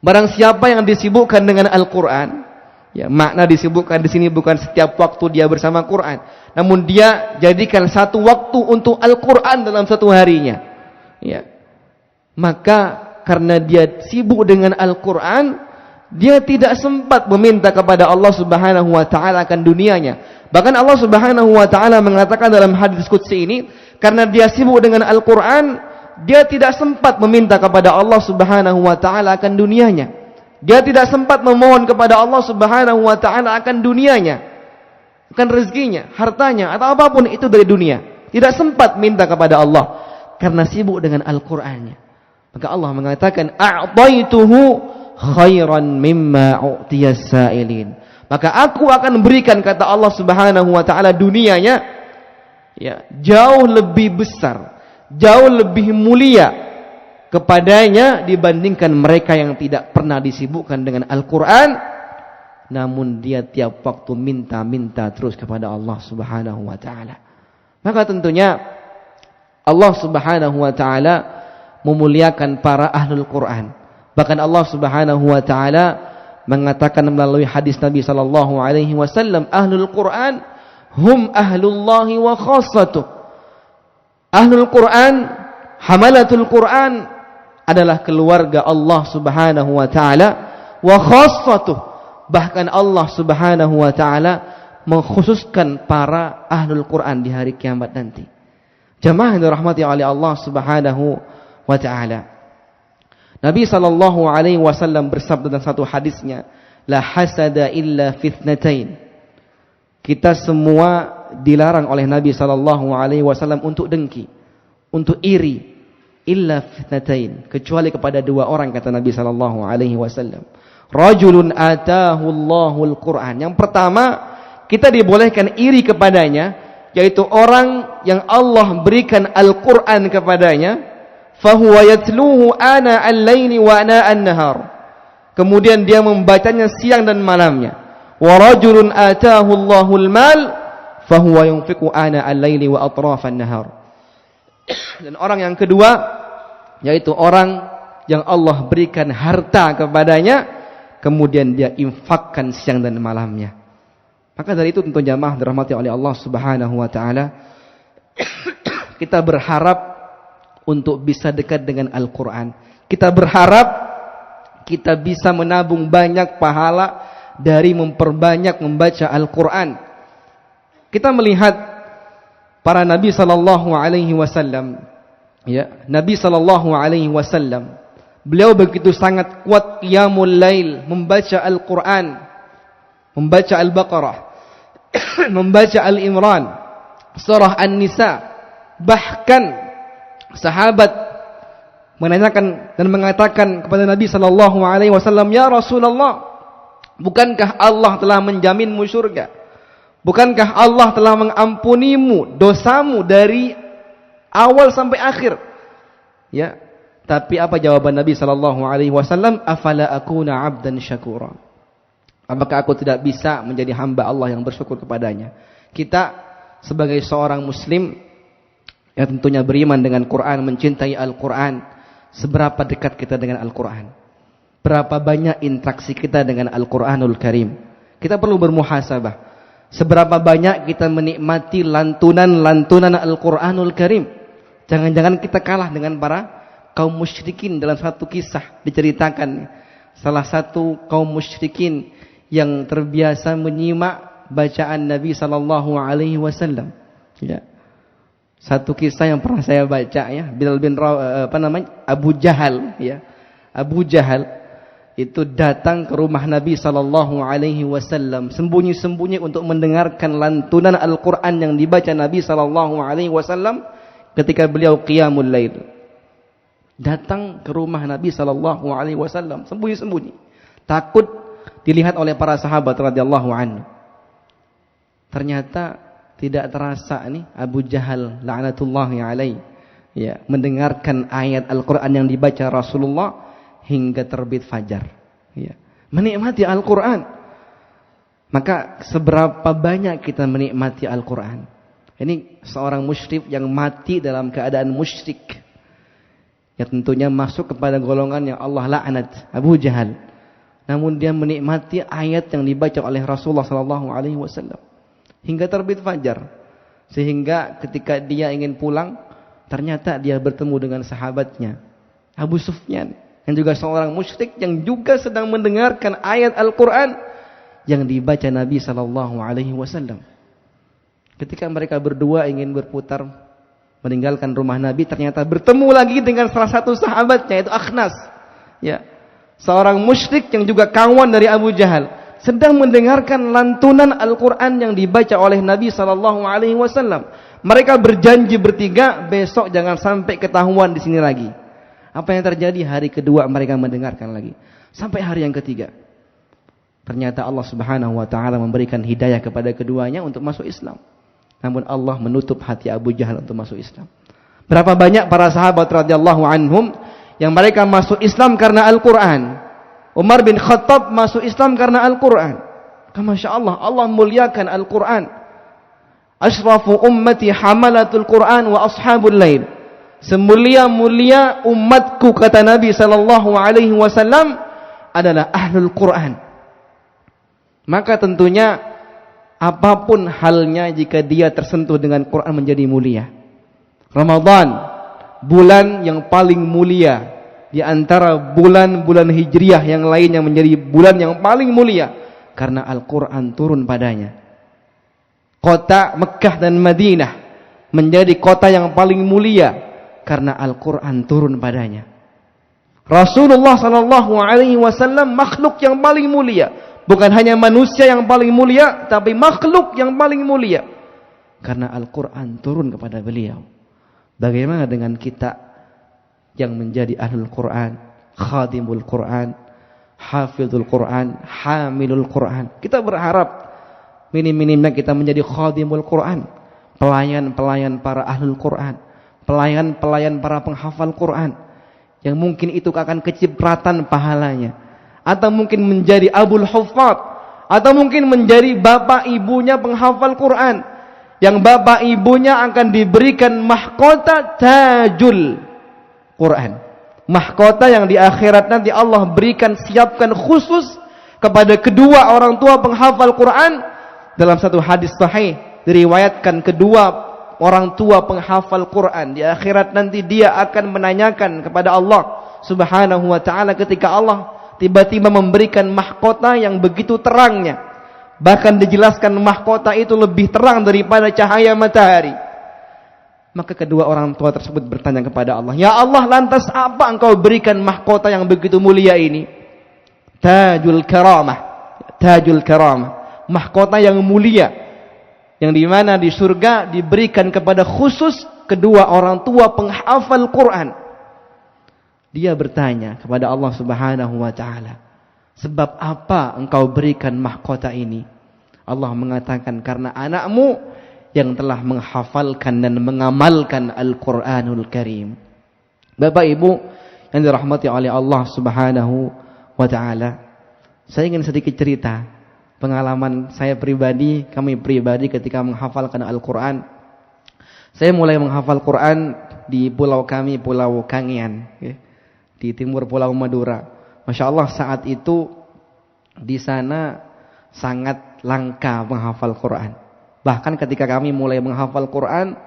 barang siapa yang disibukkan dengan Al-Qur'an, ya, makna disibukkan di sini bukan setiap waktu dia bersama Qur'an, namun dia jadikan satu waktu untuk Al-Qur'an dalam satu harinya. Ya. Maka karena dia sibuk dengan Al-Qur'an, dia tidak sempat meminta kepada Allah Subhanahu wa taala akan dunianya. Bahkan Allah Subhanahu wa taala mengatakan dalam hadis qudsi ini, karena dia sibuk dengan Al-Qur'an, dia tidak sempat meminta kepada Allah Subhanahu wa taala akan dunianya. Dia tidak sempat memohon kepada Allah Subhanahu wa taala akan dunianya, akan rezekinya, hartanya atau apapun itu dari dunia. Tidak sempat minta kepada Allah karena sibuk dengan Al-Qur'annya. Maka Allah mengatakan, "A'taituhu khairan mimma u'tiyas sa'ilin. Maka aku akan berikan, kata Allah Subhanahu wa taala, dunianya ya jauh lebih besar, jauh lebih mulia kepadanya dibandingkan mereka yang tidak pernah disibukkan dengan Al-Qur'an, namun dia tiap waktu minta-minta terus kepada Allah Subhanahu wa taala. Maka tentunya Allah Subhanahu wa taala memuliakan para ahlul Quran. Bahkan Allah Subhanahu wa taala mengatakan melalui hadis Nabi sallallahu alaihi wasallam, ahlul Quran hum ahlullahi wa khassatuh. Ahlul Quran, hamalatul Quran adalah keluarga Allah Subhanahu wa taala, wa khassatuh. Bahkan Allah Subhanahu wa taala mengkhususkan para ahlul Quran di hari kiamat nanti. Jamaah yang dirahmati oleh Allah Subhanahu wa taala. Nabi sallallahu alaihi wasallam bersabda dalam satu hadisnya, la hasada illa fitnatain. Kita semua dilarang oleh Nabi sallallahu alaihi wasallam untuk dengki, untuk iri, illa fitnatain, kecuali kepada dua orang, kata Nabi sallallahu alaihi wasallam. Rajulun atahu Allahul Quran. Yang pertama, kita dibolehkan iri kepadanya, yaitu orang yang Allah berikan Al-Quran kepadanya, fahuwa yatluhu ana al-laili wa ana an-nahar. Kemudian dia membacanya siang dan malamnya. Wa rajulun atahu Allahul mal, fahuwa yunfiqu ana al-laili wa atrafan nahar. Dan orang yang kedua, yaitu orang yang Allah berikan harta kepadanya, kemudian dia infakkan siang dan malamnya. Maka dari itu tentu jamaah dirahmati oleh Allah Subhanahu wa taala, kita berharap untuk bisa dekat dengan Al-Quran. Kita berharap kita bisa menabung banyak pahala dari memperbanyak membaca Al-Quran. Kita melihat para Nabi sallallahu alaihi wasallam, ya, Nabi sallallahu alaihi wasallam, beliau begitu sangat kuat qiyamul lail, membaca Al-Quran, membaca Al-Baqarah, membaca Al-Imran, surah An-Nisa. Bahkan sahabat menanyakan dan mengatakan kepada Nabi sallallahu alaihi wasallam, "Ya Rasulullah, bukankah Allah telah menjaminmu surga? Bukankah Allah telah mengampunimu dosamu dari awal sampai akhir?" Ya, tapi apa jawaban Nabi sallallahu alaihi wasallam? "Afala akuna 'abdan syakura?" Apakah aku tidak bisa menjadi hamba Allah yang bersyukur kepadanya? Kita sebagai seorang muslim yang tentunya beriman dengan Quran, mencintai Al-Quran, seberapa dekat kita dengan Al-Quran? Berapa banyak interaksi kita dengan Al-Quranul Karim? Kita perlu bermuhasabah. Seberapa banyak kita menikmati lantunan-lantunan Al-Quranul Karim? Jangan-jangan kita kalah dengan para kaum musyrikin. Dalam satu kisah diceritakan, salah satu kaum musyrikin yang terbiasa menyimak bacaan Nabi sallallahu alaihi wasallam. Ya. Satu kisah yang pernah saya baca, ya, Bilal bin Abu Jahal, ya. Abu Jahal itu datang ke rumah Nabi sallallahu alaihi wasallam sembunyi-sembunyi untuk mendengarkan lantunan Al-Qur'an yang dibaca Nabi sallallahu alaihi wasallam ketika beliau qiyamul lail. Datang ke rumah Nabi sallallahu alaihi wasallam sembunyi-sembunyi, takut dilihat oleh para sahabat radhiyallahu anhu. Ternyata tidak terasa nih Abu Jahal la'natullahi alaihi, ya, mendengarkan ayat Al-Qur'an yang dibaca Rasulullah hingga terbit fajar, ya, menikmati Al-Qur'an. Maka seberapa banyak kita menikmati Al-Qur'an? Ini seorang musyrik yang mati dalam keadaan musyrik, ya, tentunya masuk kepada golongan yang Allah laknat, Abu Jahal. Namun dia menikmati ayat yang dibaca oleh Rasulullah sallallahu alaihi wasallam hingga terbit fajar, sehingga ketika dia ingin pulang, ternyata dia bertemu dengan sahabatnya Abu Sufyan, yang juga seorang musyrik yang juga sedang mendengarkan ayat Al-Quran yang dibaca Nabi sallallahu alaihi wasallam. Ketika mereka berdua ingin berputar meninggalkan rumah Nabi, ternyata bertemu lagi dengan salah satu sahabatnya, yaitu Akhnas, ya, seorang musyrik yang juga kawan dari Abu Jahal, sedang mendengarkan lantunan Al-Quran yang dibaca oleh Nabi sallallahu alaihi wasallam. Mereka berjanji bertiga, besok jangan sampai ketahuan di sini lagi. Apa yang terjadi? Hari kedua mereka mendengarkan lagi. Sampai hari yang ketiga. Ternyata Allah Subhanahu wa taala memberikan hidayah kepada keduanya untuk masuk Islam. Namun Allah menutup hati Abu Jahal untuk masuk Islam. Berapa banyak para sahabat radhiyallahu anhum yang mereka masuk Islam karena Al-Qur'an. Umar bin Khattab masuk Islam karena Al-Qur'an. Masya Allah, Allah muliakan Al-Qur'an. Asrafu ummati hamalatul Qur'an wa ashabul lail. Semulia-mulia umatku, kata Nabi sallallahu alaihi wasallam, adalah ahlul Qur'an. Maka tentunya apapun halnya jika dia tersentuh dengan Quran menjadi mulia. Ramadan, bulan yang paling mulia di antara bulan-bulan Hijriah yang lain yang menjadi bulan yang paling mulia karena Al-Quran turun padanya. Kota Mekah dan Madinah menjadi kota yang paling mulia karena Al-Quran turun padanya. Rasulullah sallallahu alaihi wasallam makhluk yang paling mulia. Bukan hanya manusia yang paling mulia, tapi makhluk yang paling mulia. Karena Al-Quran turun kepada beliau. Bagaimana dengan kita yang menjadi ahlul Quran, khadimul Quran, hafizul Quran, hamilul Quran? Kita berharap minim-minimnya kita menjadi khadimul Quran, pelayan-pelayan para ahlul Quran, pelayan-pelayan para penghafal Quran, yang mungkin itu akan kecipratan pahalanya. Atau mungkin menjadi Abul Huffaz, atau mungkin menjadi bapak ibunya penghafal Quran, yang bapak ibunya akan diberikan mahkota tajul Quran, mahkota yang di akhirat nanti Allah berikan, siapkan khusus kepada kedua orang tua penghafal Quran. Dalam satu hadis sahih diriwayatkan, kedua orang tua penghafal Quran di akhirat nanti dia akan menanyakan kepada Allah Subhanahu wa ta'ala ketika Allah tiba-tiba memberikan mahkota yang begitu terangnya. Bahkan dijelaskan mahkota itu lebih terang daripada cahaya matahari. Maka kedua orang tua tersebut bertanya kepada Allah, "Ya Allah, lantas apa engkau berikan mahkota yang begitu mulia ini?" Tajul karamah. Tajul karamah. Mahkota yang mulia. Yang dimana di surga diberikan kepada khusus kedua orang tua penghafal Quran. Dia bertanya kepada Allah Subhanahu wa ta'ala, sebab apa engkau berikan mahkota ini? Allah mengatakan, karena anakmu yang telah menghafalkan dan mengamalkan Al-Quranul Karim. Bapak Ibu yang dirahmati oleh Allah Subhanahu wa ta'ala, saya ingin sedikit cerita pengalaman saya pribadi, kami pribadi ketika menghafalkan Al-Quran. Saya mulai menghafal Quran di pulau kami, Pulau Kangean, di timur Pulau Madura. Masya Allah, saat itu di sana sangat langka menghafal Quran. Bahkan ketika kami mulai menghafal Quran,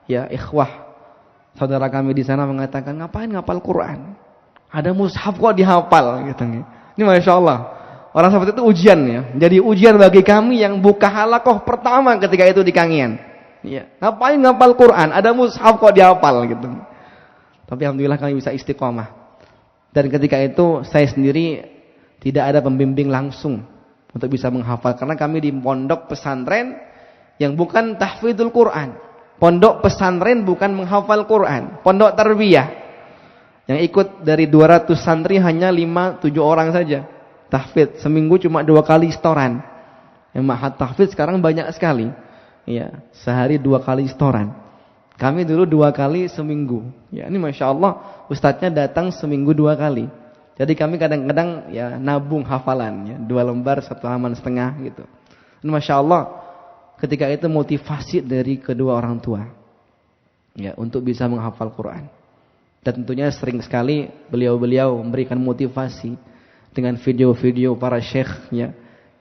ya ikhwah, saudara kami di sana mengatakan, ngapain ngapal Quran? Ada mushaf kok dihafal, gitu. Ini Masya Allah, orang seperti itu ujian ya. Jadi ujian bagi kami yang buka halakoh pertama ketika itu di Kangean. Ya, ngapain ngapal Quran? Ada mushaf kok dihafal, gitu. Tapi alhamdulillah kami bisa istiqomah. Dan ketika itu saya sendiri tidak ada pembimbing langsung untuk bisa menghafal. Karena kami di pondok pesantren yang bukan tahfidzul Quran. Pondok pesantren bukan menghafal Quran. Pondok tarbiyah. Yang ikut dari 200 santri hanya 5-7 orang saja. Tahfidz. Seminggu cuma 2 kali setoran. Yang mahat tahfidz sekarang banyak sekali. Ya, sehari 2 kali setoran. Kami dulu 2 kali seminggu. Ya, ini Masya Allah, ustadznya datang seminggu 2 kali. Jadi kami kadang-kadang ya nabung hafalan, ya, 2 lembar 1 halaman setengah gitu. Ini Masya Allah, ketika itu motivasi dari kedua orang tua, ya, untuk bisa menghafal Quran. Dan tentunya sering sekali beliau-beliau memberikan motivasi dengan video-video para syekh, ya,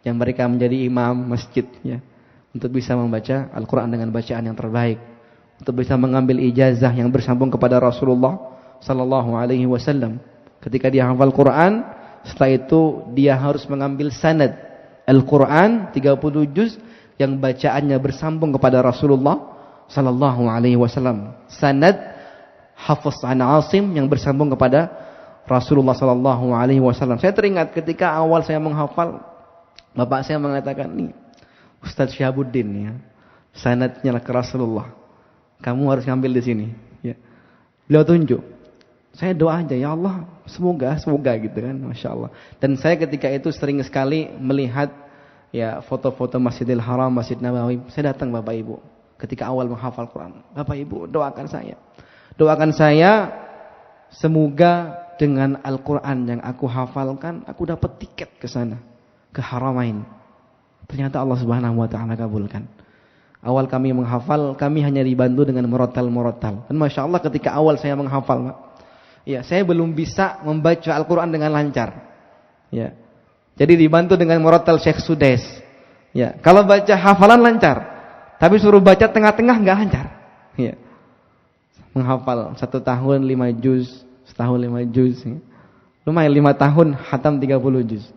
yang mereka menjadi imam masjid, ya, untuk bisa membaca Al-Quran dengan bacaan yang terbaik. Untuk bisa mengambil ijazah yang bersambung kepada Rasulullah sallallahu alaihi wasallam. Ketika dia hafal Quran, setelah itu dia harus mengambil sanad Al-Quran 30 juz yang bacaannya bersambung kepada Rasulullah sallallahu alaihi wasallam. Sanad Hafiz an Asim yang bersambung kepada Rasulullah sallallahu alaihi wasallam. Saya teringat ketika awal saya menghafal, bapak saya mengatakan, "Nih, Ustaz Syahabuddin, ya, sanadnya ke Rasulullah. Kamu harus ngambil di sini." Ya. Beliau tunjuk. Saya doa aja, ya Allah, semoga gitu kan, Masya Allah. Dan saya ketika itu sering sekali melihat ya foto-foto Masjidil Haram, Masjid Nabawi. Saya datang Bapak Ibu ketika awal menghafal Quran. Bapak Ibu doakan saya. Doakan saya semoga dengan Al-Quran yang aku hafalkan, aku dapat tiket ke sana, ke Haramain. Ternyata Allah Subhanahu wa taala kabulkan. Awal kami menghafal, kami hanya dibantu dengan murattal. Dan Masya Allah ketika awal saya menghafal, Pak, ya, saya belum bisa membaca Al-Quran dengan lancar. Ya. Jadi dibantu dengan murattal Syekh Sudais. Ya, kalau baca hafalan lancar, tapi suruh baca tengah-tengah enggak lancar. Ya. Menghafal 1 tahun 5 juz, setahun 5 juz. Ya. Lumayan 5 tahun khatam 30 juz.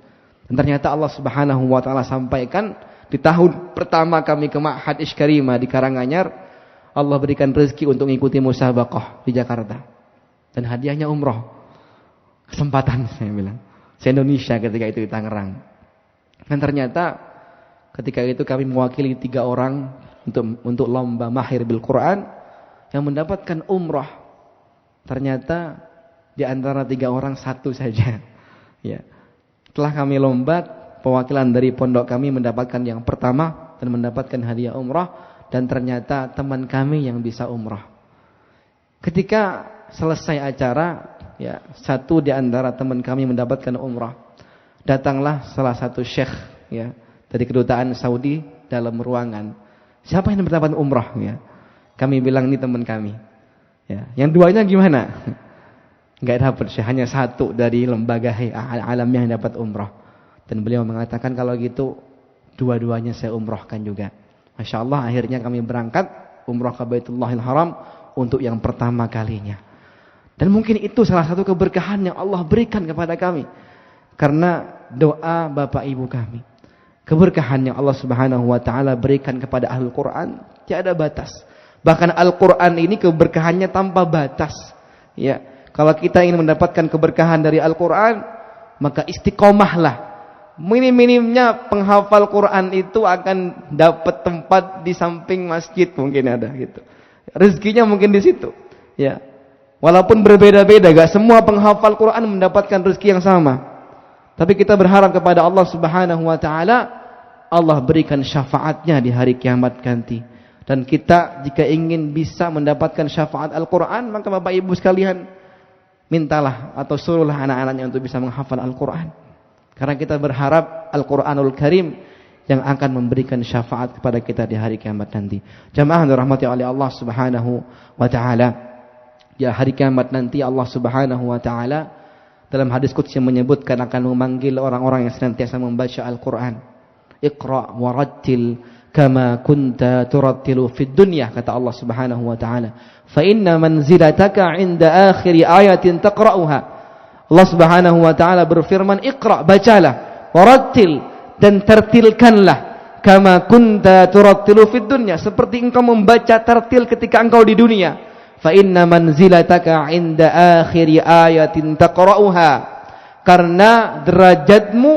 Dan ternyata Allah Subhanahu wa taala sampaikan di tahun pertama kami ke Ma'had Ishkarimah di Karanganyar, Allah berikan rezeki untuk mengikuti musabaqah di Jakarta. Dan hadiahnya umroh. Kesempatan saya bilang. Se-Indonesia ketika itu di Tangerang. Dan ternyata ketika itu kami mewakili 3 orang untuk lomba mahir bil Quran yang mendapatkan umroh. Ternyata di antara 3 orang 1 saja. Ya. Setelah kami lomba, perwakilan dari pondok kami mendapatkan yang pertama dan mendapatkan hadiah umroh, dan ternyata teman kami yang bisa umroh. Ketika selesai acara, ya, 1 di antara teman kami mendapatkan umrah. Datanglah salah satu syekh, ya, dari kedutaan Saudi dalam ruangan. Siapa yang mendapat umrah? Ya. Kami bilang ini teman kami. Ya. Yang 2-nya gimana? Enggak dapat, hanya 1 dari lembaga alamiah yang dapat umrah. Dan beliau mengatakan kalau gitu 2-duanya saya umrahkan juga. Masya Allah, akhirnya kami berangkat umrah ke Baitullahil Haram untuk yang pertama kalinya. Dan mungkin itu salah satu keberkahan yang Allah berikan kepada kami. Karena doa Bapak Ibu kami. Keberkahan yang Allah Subhanahu wa taala berikan kepada Ahlul Quran tiada batas. Bahkan Al-Quran ini keberkahannya tanpa batas. Ya, kalau kita ingin mendapatkan keberkahan dari Al-Quran, maka istiqomahlah. Minim-minimnya penghafal Quran itu akan dapat tempat di samping masjid, mungkin ada gitu. Rezekinya mungkin di situ. Ya. Walaupun berbeda-beda, gak semua penghafal Quran mendapatkan rezeki yang sama. Tapi kita berharap kepada Allah Subhanahu wa taala, Allah berikan syafaatnya di hari kiamat nanti. Dan kita jika ingin bisa mendapatkan syafaat Al-Quran, maka Bapak Ibu sekalian, mintalah atau suruhlah anak-anaknya untuk bisa menghafal Al-Quran. Karena kita berharap Al-Quranul Karim yang akan memberikan syafaat kepada kita di hari kiamat nanti. Jamaah yang dirahmati oleh Allah Subhanahu wa taala. Ya, hari kiamat nanti Allah Subhanahu wa taala dalam hadis qudsi menyebutkan akan memanggil orang-orang yang senantiasa membaca Al-Quran. Iqra wa rattil kama kunta turattilu fid dunya, kata Allah Subhanahu wa taala. Fa inna manzilataka 'inda akhir ayatin taqra'uha. Allah Subhanahu wa taala berfirman, Iqra, bacalah, warattil, dan tertilkanlah, kama kunta turattilu fid dunya, seperti engkau membaca tartil ketika engkau di dunia. Fa inna manzilataka 'inda akhir ayatin taqra'uha. Karena derajatmu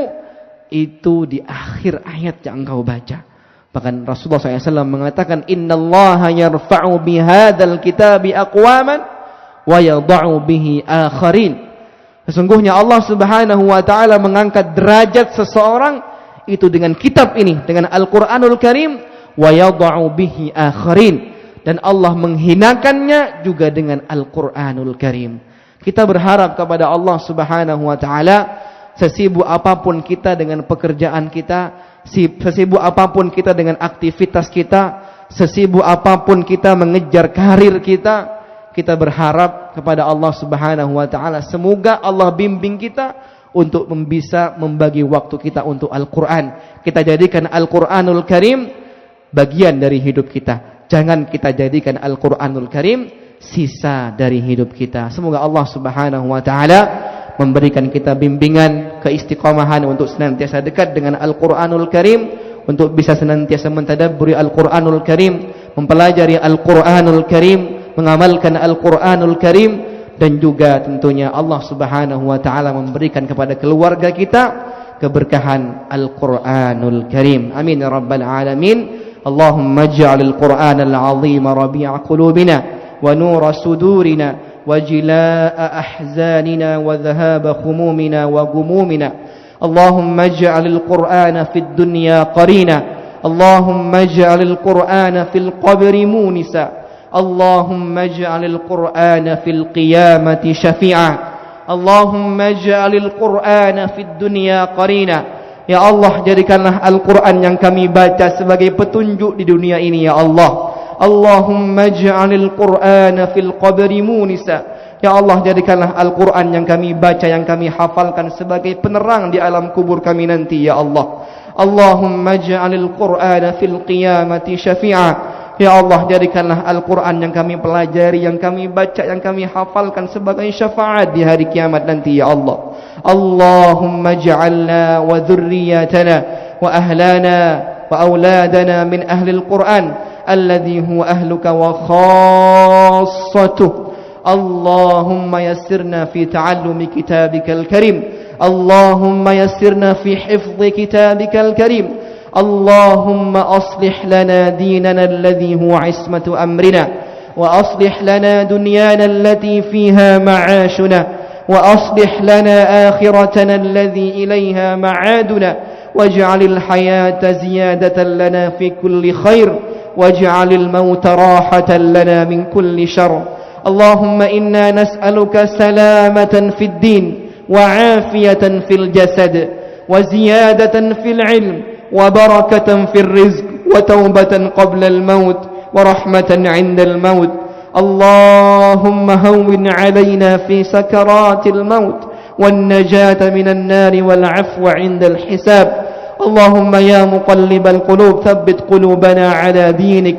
itu di akhir ayat yang engkau baca. Bahkan Rasulullah SAW mengatakan, Innallaha yarfa'u bihadzal kitabi aqwaman wa yadha'u bihi akharin. Sesungguhnya Allah Subhanahu wa taala mengangkat derajat seseorang itu dengan kitab ini, dengan Al-Qur'anul Karim, wa yadha'u bihi akharin, dan Allah menghinakannya juga dengan Al-Qur'anul Karim. Kita berharap kepada Allah Subhanahu wa taala, sesibuk apapun kita dengan pekerjaan kita, sesibuk apapun kita dengan aktivitas kita, sesibuk apapun kita mengejar karir kita, kita berharap kepada Allah Subhanahu wa taala semoga Allah bimbing kita untuk bisa membagi waktu kita untuk Al-Qur'an. Kita jadikan Al-Qur'anul Karim bagian dari hidup kita. Jangan kita jadikan Al-Qur'anul Karim sisa dari hidup kita. Semoga Allah Subhanahu wa taala memberikan kita bimbingan, keistiqomahan untuk senantiasa dekat dengan Al-Qur'anul Karim, untuk bisa senantiasa mentadabburi Al-Qur'anul Karim, mempelajari Al-Qur'anul Karim, mengamalkan Al-Qur'anul Karim, dan juga tentunya Allah Subhanahu wa taala memberikan kepada keluarga kita keberkahan Al-Qur'anul Karim. Amin ya rabbal alamin. Allahumma ij'alil Qur'anal 'azima rabi'a qulubina wa nura sudurina وجلاء أحزاننا وذهاب خمومنا وغمومنا اللهم اجعل القرآن في الدنيا قرينا اللهم اجعل القرآن في القبر مونسا اللهم اجعل القرآن في القيامة شفيعا اللهم اجعل القرآن في الدنيا قرينا. Ya Allah, jadikanlah Al-Quran yang kami baca sebagai petunjuk di dunia ini ya Allah. Allahumma ij'alil Qur'ana fil qabri munisa. Ya Allah, jadikanlah Al-Quran yang kami baca, yang kami hafalkan sebagai penerang di alam kubur kami nanti ya Allah. Allahumma ij'alil Qur'ana fil qiyamati syafi'a. Ya Allah, jadikanlah Al-Quran yang kami pelajari, yang kami baca, yang kami hafalkan sebagai syafaat di hari kiamat nanti ya Allah. Allahumma ja'alna wa dhurriyatana wa ahlana wa auladana min ahli al-Quran alladhi huwa ahluka wa khassatuh. Allahumma yassirna fi ta'allumi kitabika al-karim. Allahumma yassirna fi hifdhi kitabika al-karim. Allahumma aslih lana dinana alladhi huwa ismatu amrina wa aslih lana dunyana allati fiha ma'ashuna وأصلح لنا آخرتنا الذي إليها معادنا واجعل الحياة زيادة لنا في كل خير واجعل الموت راحة لنا من كل شر اللهم إنا نسألك سلامة في الدين وعافية في الجسد وزيادة في العلم وبركة في الرزق وتوبة قبل الموت ورحمة عند الموت اللهم هون علينا في سكرات الموت والنجاة من النار والعفو عند الحساب اللهم يا مقلب القلوب ثبت قلوبنا على دينك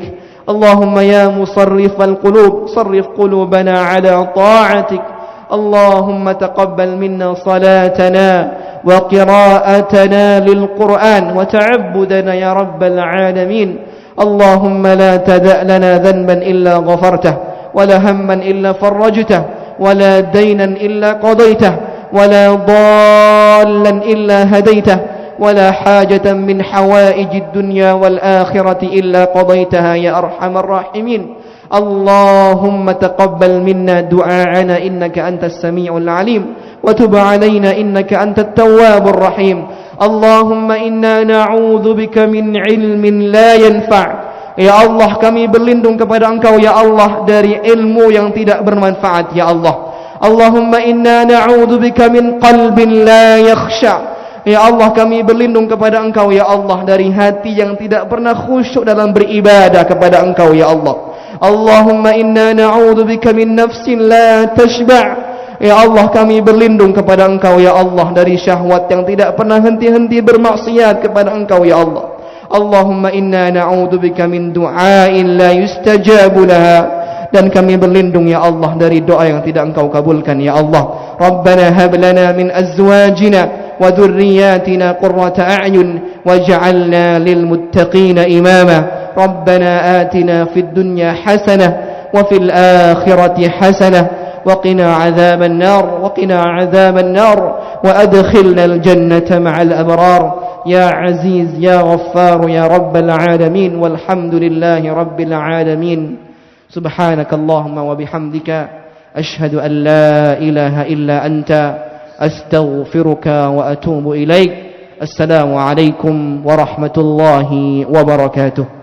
اللهم يا مصرف القلوب صرف قلوبنا على طاعتك اللهم تقبل منا صلاتنا وقراءتنا للقرآن وتعبدنا يا رب العالمين اللهم لا تدع لنا ذنبا إلا غفرته ولا هما إلا فرجته ولا دينا إلا قضيته ولا ضالا إلا هديته ولا حاجة من حوائج الدنيا والآخرة إلا قضيتها يا أرحم الراحمين اللهم تقبل منا دعاءنا إنك أنت السميع العليم وتب علينا إنك أنت التواب الرحيم اللهم إنا نعوذ بك من علم لا ينفع. Ya Allah, kami berlindung kepada Engkau ya Allah dari ilmu yang tidak bermanfaat ya Allah. Allahumma inna na'udzu bika min qalbin la yakhsha. Ya Allah, kami berlindung kepada Engkau ya Allah dari hati yang tidak pernah khusyuk dalam beribadah kepada Engkau ya Allah. Allahumma inna na'udzu bika min nafsin la tashba'. Ya Allah, kami berlindung kepada Engkau ya Allah dari syahwat yang tidak pernah henti-henti bermaksiat kepada Engkau ya Allah. Allahumma inna na'udzubika min du'ain la yustajabu laha. Dan kami berlindung ya Allah dari doa yang tidak Engkau kabulkan ya Allah. Rabbana hab lana min azwajina wa dhurriyyatina qurrata a'yun waj'alna lil muttaqina imama. Rabbana atina fid dunya hasanah wa fil akhirati hasanah وقنا عذاب النار وأدخلنا الجنة مع الأبرار يا عزيز يا غفار يا رب العالمين والحمد لله رب العالمين سبحانك اللهم وبحمدك أشهد أن لا إله إلا أنت أستغفرك وأتوب إليك السلام عليكم ورحمة الله وبركاته.